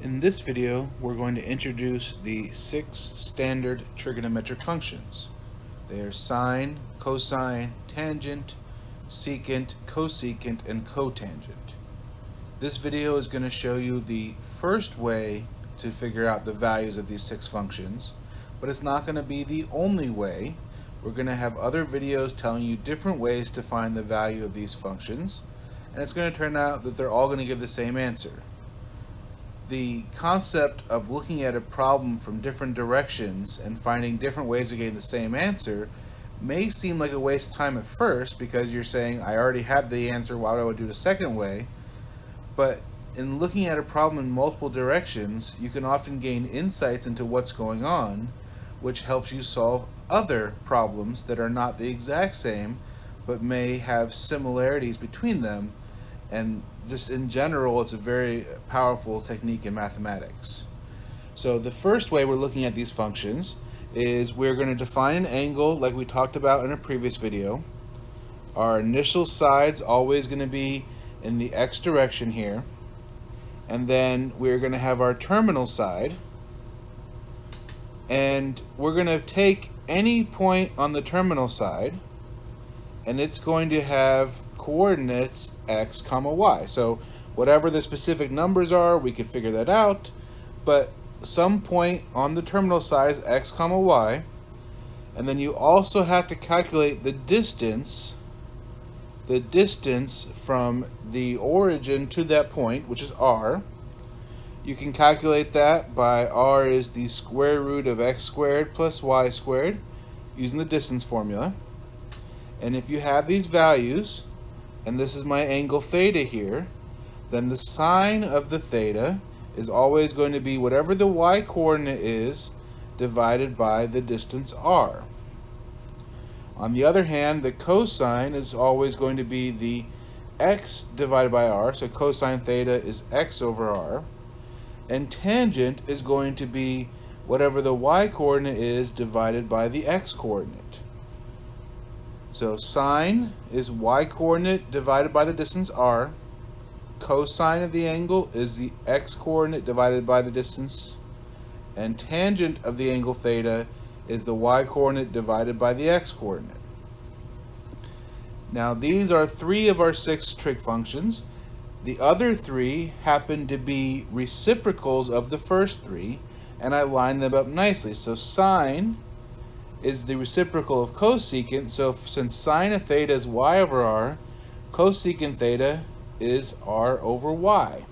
In this video, we're going to introduce the 6 standard trigonometric functions. They are sine, cosine, tangent, secant, cosecant, and cotangent. This video is going to show you the first way to figure out the values of these 6 functions, but it's not going to be the only way. We're going to have other videos telling you different ways to find the value of these functions, and it's going to turn out that they're all going to give the same answer. The concept of looking at a problem from different directions and finding different ways of getting the same answer may seem like a waste of time at first because you're saying, I already have the answer, why would I do it a second way? But in looking at a problem in multiple directions, you can often gain insights into what's going on, which helps you solve other problems that are not the exact same, but may have similarities between them. And just in general, it's a very powerful technique in mathematics. So the first way we're looking at these functions is we're going to define an angle like we talked about in a previous video. Our initial side's always going to be in the x direction here. And then we're going to have our terminal side. And we're going to take any point on the terminal side, and it's going to have coordinates x comma y. So whatever the specific numbers are, we can figure that out, but some point on the terminal side is x comma y, and then you also have to calculate the distance from the origin to that point, which is r. You can calculate that by r is the square root of x squared plus y squared using the distance formula. And if you have these values, and this is my angle theta here, then the sine of the theta is always going to be whatever the y coordinate is divided by the distance r. On the other hand, the cosine is always going to be the x divided by r, so cosine theta is x over r, and tangent is going to be whatever the y coordinate is divided by the x coordinate. So sine is y coordinate divided by the distance r. Cosine of the angle is the x coordinate divided by the distance. And tangent of the angle theta is the y coordinate divided by the x coordinate. Now these are 3 of our 6 trig functions. The other 3 happen to be reciprocals of the first 3, and I line them up nicely. So sine is the reciprocal of cosecant, so since sine of theta is y over r, cosecant theta is r over y.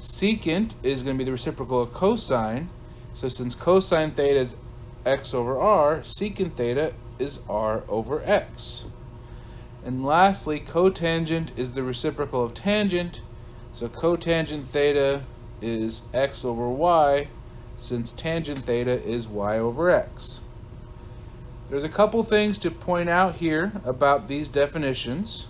Secant is going to be the reciprocal of cosine, so since cosine theta is x over r, secant theta is r over x. And lastly, cotangent is the reciprocal of tangent, so cotangent theta is x over y, since tangent theta is y over x. There's a couple things to point out here about these definitions.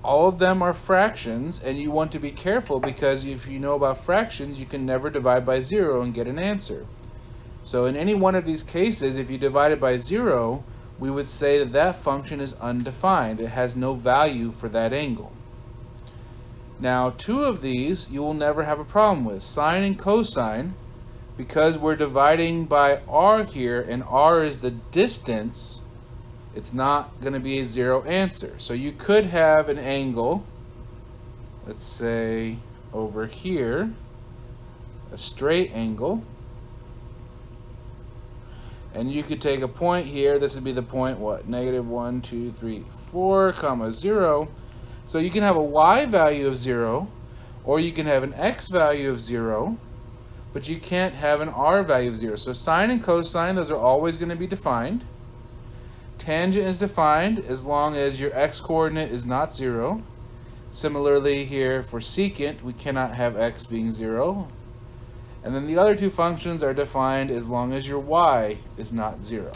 All of them are fractions, and you want to be careful because if you know about fractions, you can never divide by 0 and get an answer. So in any one of these cases, if you divide it by 0, we would say that that function is undefined. It has no value for that angle. Now, 2 of these you will never have a problem with, sine and cosine, because we're dividing by r here, and r is the distance. It's not going to be a 0 answer. So you could have an angle, let's say over here, a straight angle, and you could take a point here. This would be the point, what, negative 1, 2, 3, 4, comma 0. So you can have a y value of 0, or you can have an x value of 0, but you can't have an r value of 0. So sine and cosine, those are always going to be defined. Tangent is defined as long as your x coordinate is not 0. Similarly here for secant, we cannot have x being 0. And then the other 2 functions are defined as long as your y is not 0.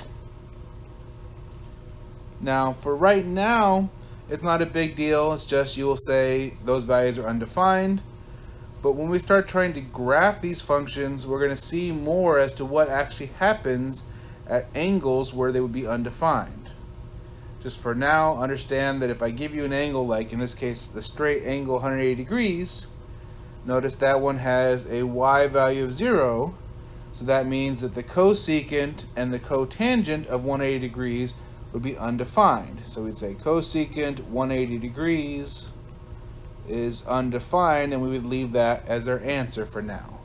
Now for right now, it's not a big deal. It's just you will say those values are undefined. But when we start trying to graph these functions, we're going to see more as to what actually happens at angles where they would be undefined. Just for now, understand that if I give you an angle, like in this case, the straight angle 180 degrees, Notice that one has a y value of 0, so that means that the cosecant and the cotangent of 180 degrees would be undefined. So we'd say cosecant 180 degrees is undefined, and we would leave that as our answer for now.